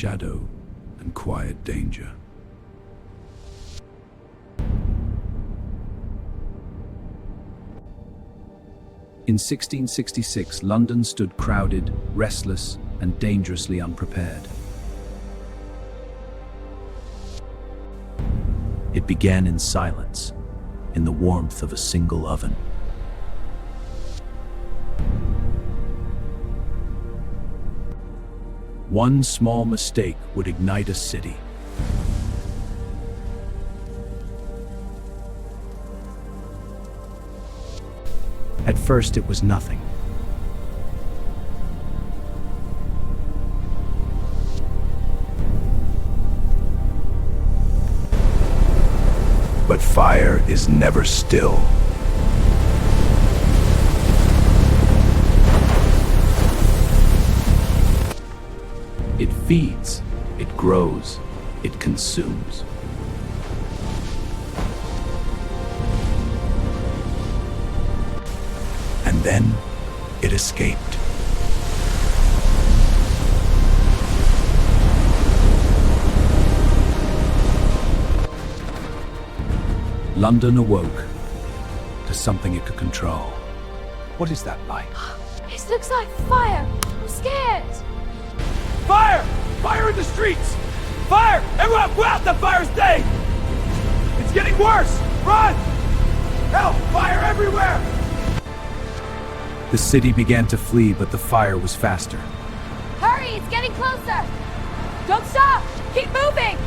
shadow and quiet danger. In 1666, London stood crowded, restless, and dangerously unprepared. It began in silence, in the warmth of a single oven. One small mistake would ignite a city. At first, it was nothing. But fire is never still. It feeds, it grows, it consumes. And then it escaped. London awoke to something it could control. What is that light? It looks like fire. I'm scared. Fire! Fire in the streets! Fire! Everyone go out! The fire's day! It's getting worse! Run! Help! Fire everywhere! The city began to flee, but the fire was faster. Hurry, it's getting closer. Don't stop. Keep moving.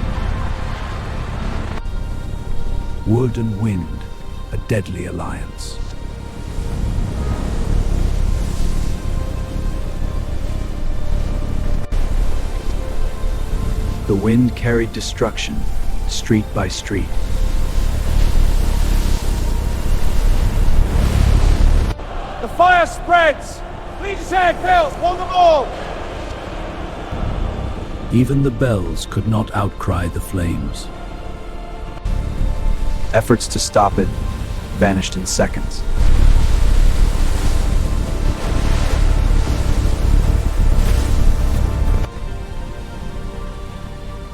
Wood and wind, a deadly alliance. The wind carried destruction, street by street. The fire spreads! Legions head bells, warn them all! Even the bells could not outcry the flames. Efforts to stop it vanished in seconds.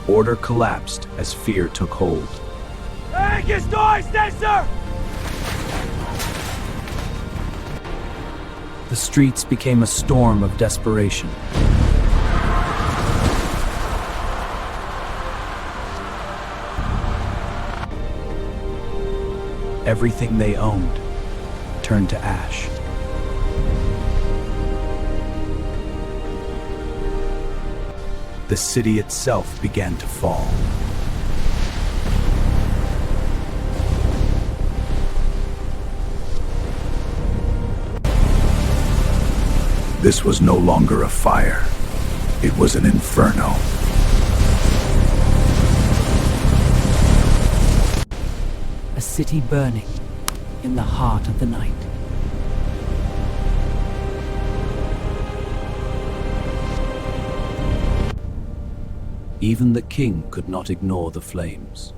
Order collapsed as fear took hold. Hey, get noise, sir! The streets became a storm of desperation. Everything they owned turned to ash. The city itself began to fall. This was no longer a fire. It was an inferno. A city burning in the heart of the night. Even the king could not ignore the flames.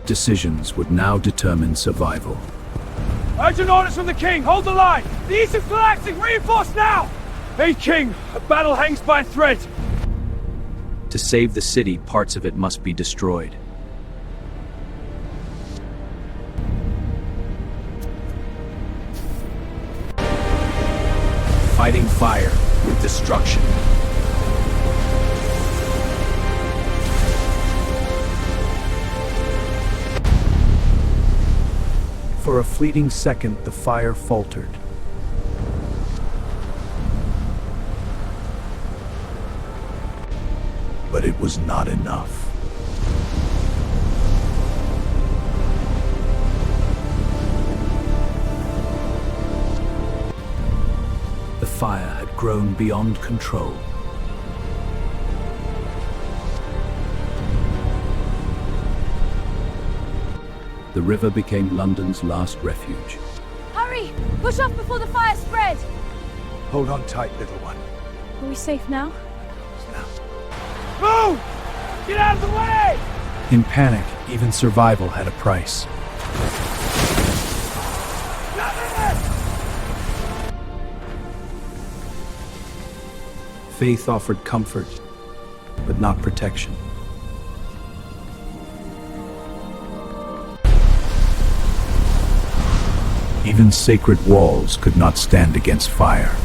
Decisions would now determine survival. Urgent orders from the king! Hold the line! The east is collapsing! Reinforce now! Hey, king! A battle hangs by a thread! To save the city, parts of it must be destroyed. Fighting fire with destruction. For a fleeting second, the fire faltered. But it was not enough. The fire had grown beyond control. The river became London's last refuge. Hurry! Push off before the fire spreads! Hold on tight, little one. Are we safe now? Move! Get out of the way! In panic, even survival had a price. Faith offered comfort, but not protection. Even sacred walls could not stand against fire.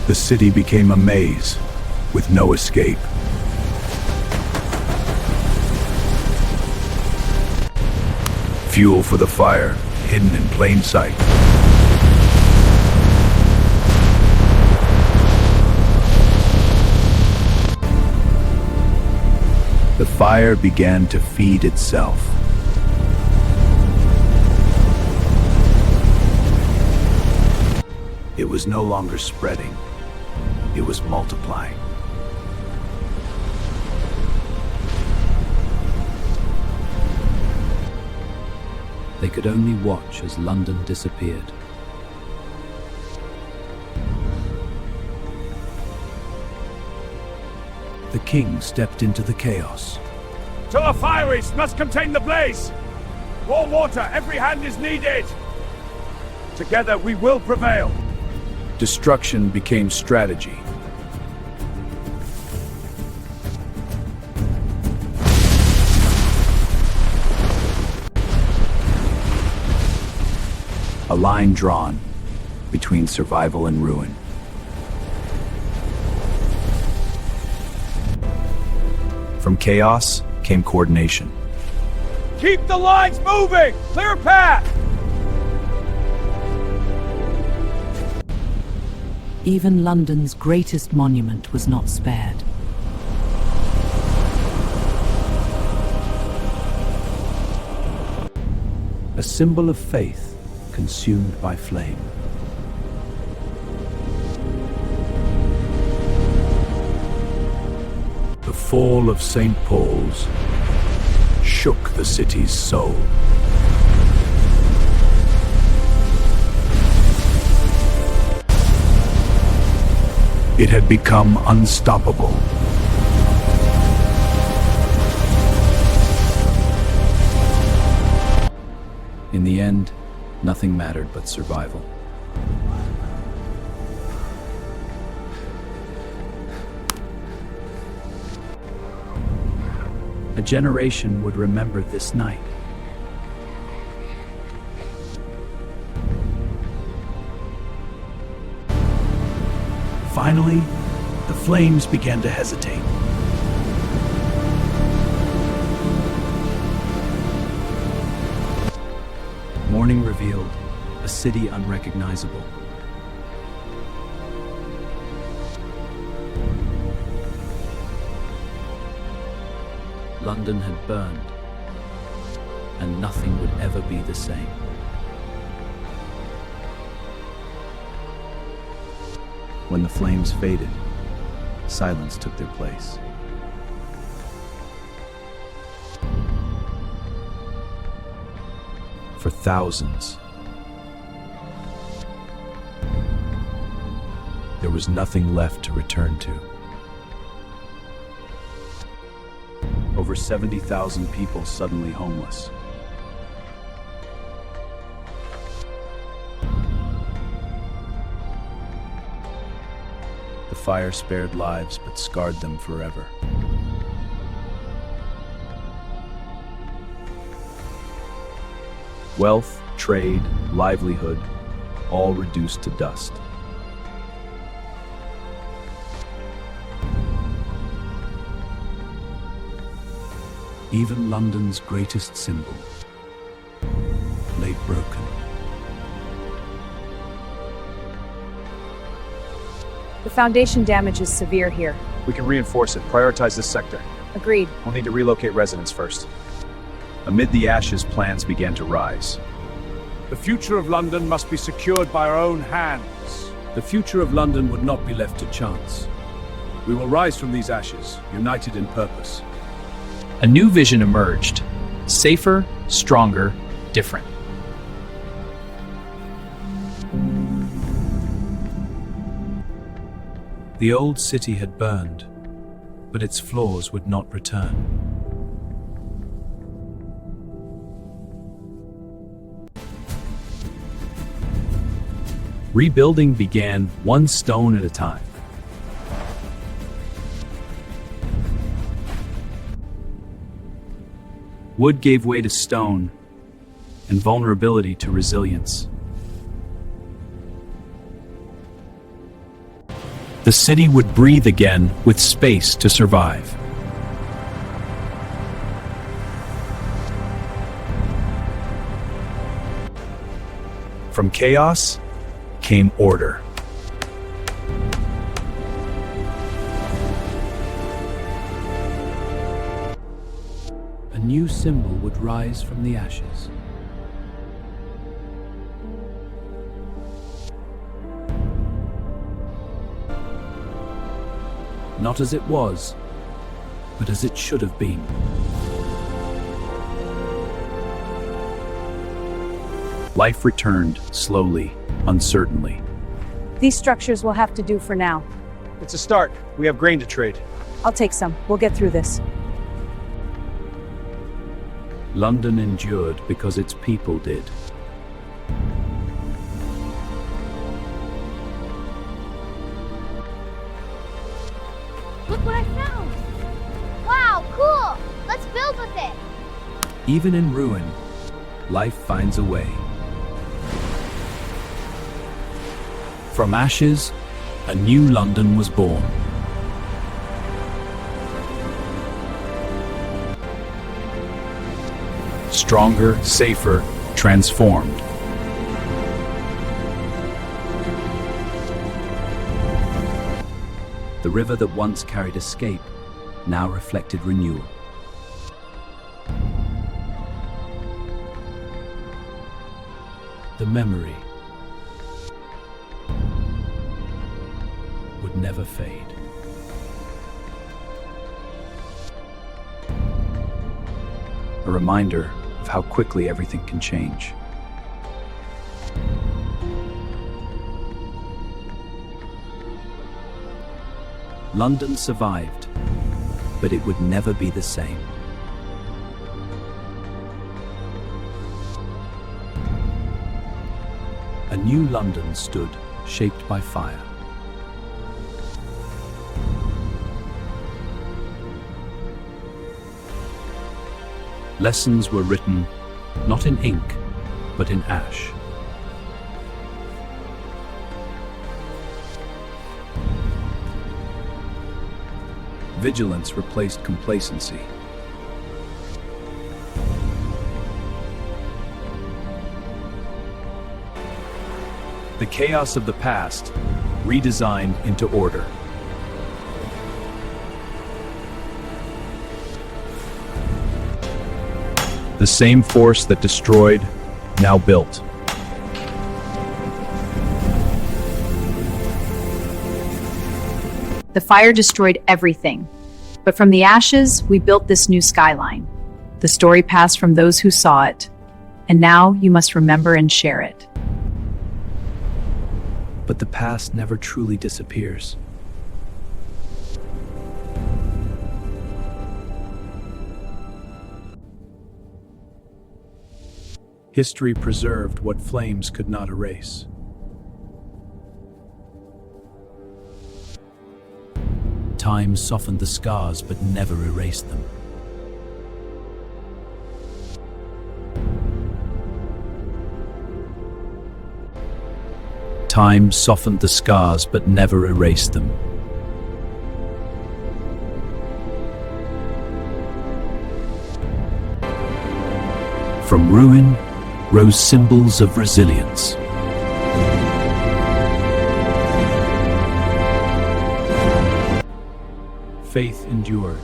The city became a maze with no escape. Fuel for the fire, hidden in plain sight. The fire began to feed itself. It was no longer spreading, it was multiplying. They could only watch as London disappeared. The king stepped into the chaos. To our fireys must contain the blaze! Warm water, every hand is needed! Together we will prevail! Destruction became strategy. A line drawn between survival and ruin. From chaos came coordination. Keep the lines moving! Clear a path! Even London's greatest monument was not spared. A symbol of faith consumed by flame. The fall of St. Paul's shook the city's soul. It had become unstoppable. In the end, nothing mattered but survival. A generation would remember this night. Finally, the flames began to hesitate. Morning revealed a city unrecognizable. London had burned, and nothing would ever be the same. When the flames faded, silence took their place. For thousands, there was nothing left to return to. Over 70,000 people suddenly homeless. The fire spared lives but scarred them forever. Wealth, trade, livelihood, all reduced to dust. Even London's greatest symbol lay broken. The foundation damage is severe here. We can reinforce it. Prioritize this sector. Agreed. We'll need to relocate residents first. Amid the ashes, plans began to rise. The future of London must be secured by our own hands. The future of London would not be left to chance. We will rise from these ashes, united in purpose. A new vision emerged. Safer, stronger, different. The old city had burned, but its floors would not return. Rebuilding began one stone at a time. Wood gave way to stone, and vulnerability to resilience. The city would breathe again with space to survive. From chaos came order. A new symbol would rise from the ashes. Not as it was, but as it should have been. Life returned, slowly, uncertainly. These structures will have to do for now. It's a start. We have grain to trade. I'll take some. We'll get through this. London endured because its people did. Look what I found! Wow, cool! Let's build with it! Even in ruin, life finds a way. From ashes, a new London was born. Stronger, safer, transformed. The river that once carried escape now reflected renewal. The memory would never fade. A reminder of how quickly everything can change. London survived, but it would never be the same. A new London stood, shaped by fire. Lessons were written, not in ink, but in ash. Vigilance replaced complacency. The chaos of the past redesigned into order. The same force that destroyed, now built. The fire destroyed everything, but from the ashes, we built this new skyline. The story passed from those who saw it, and now you must remember and share it. But the past never truly disappears. History preserved what flames could not erase. Time softened the scars but never erased them. Time softened the scars but never erased them. From ruin rose symbols of resilience. Faith endured,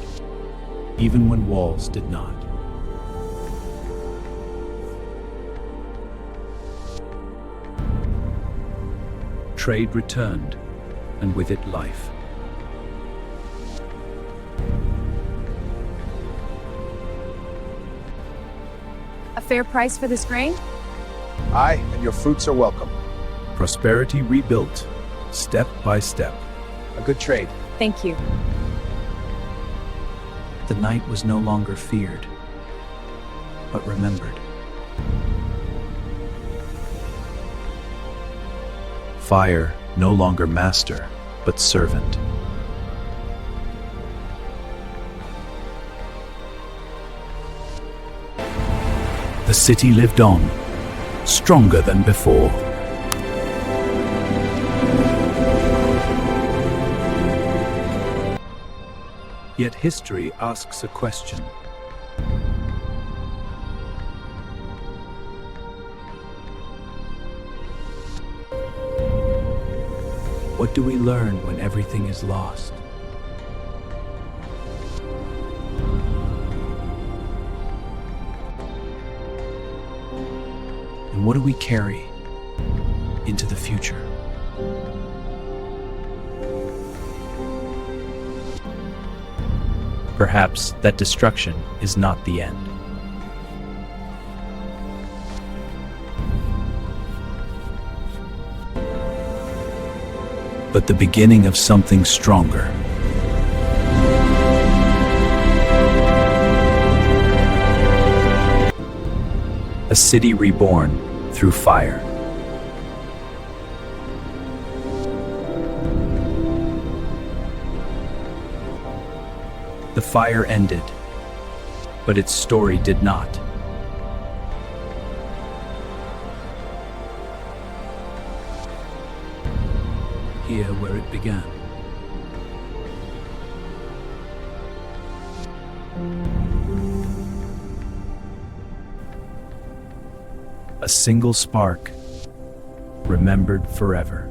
even when walls did not. Trade returned, and with it life. A fair price for this grain? Aye, and your fruits are welcome. Prosperity rebuilt, step by step. A good trade. Thank you. The night was no longer feared, but remembered. Fire, no longer master, but servant. The city lived on, stronger than before. Yet history asks a question. What do we learn when everything is lost? And what do we carry into the future? Perhaps that destruction is not the end. But the beginning of something stronger. A city reborn through fire. The fire ended, but its story did not. Here where it began. A single spark, remembered forever.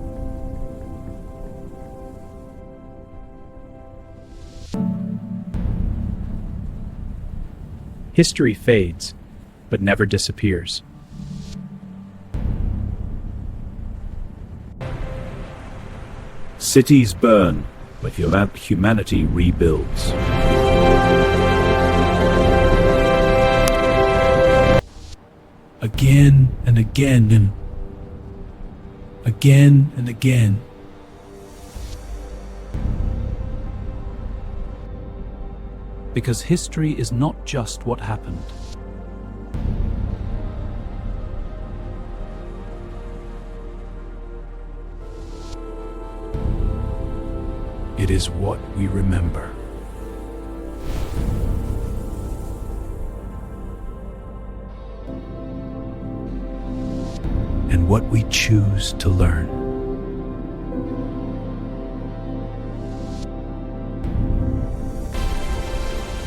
History fades, but never disappears. Cities burn, but humanity rebuilds. Again and again and again and again. Because history is not just what happened. It is what we remember. And what we choose to learn.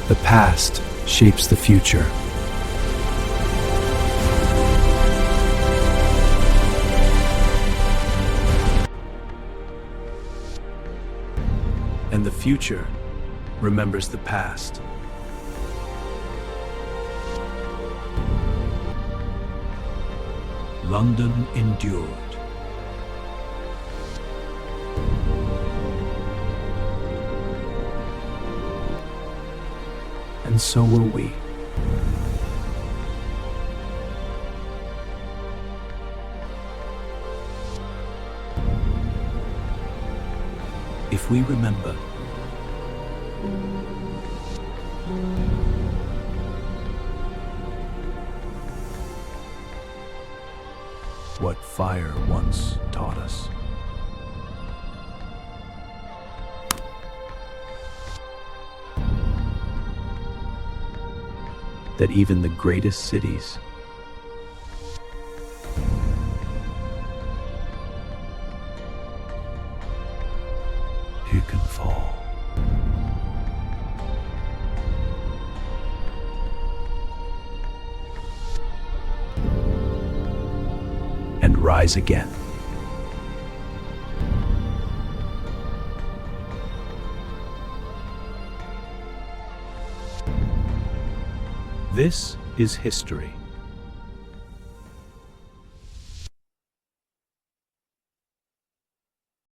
The past shapes the future. And the future remembers the past. London endured. And so will we. If we remember, what fire once taught us. That even the greatest cities you can fall and rise again. This is history.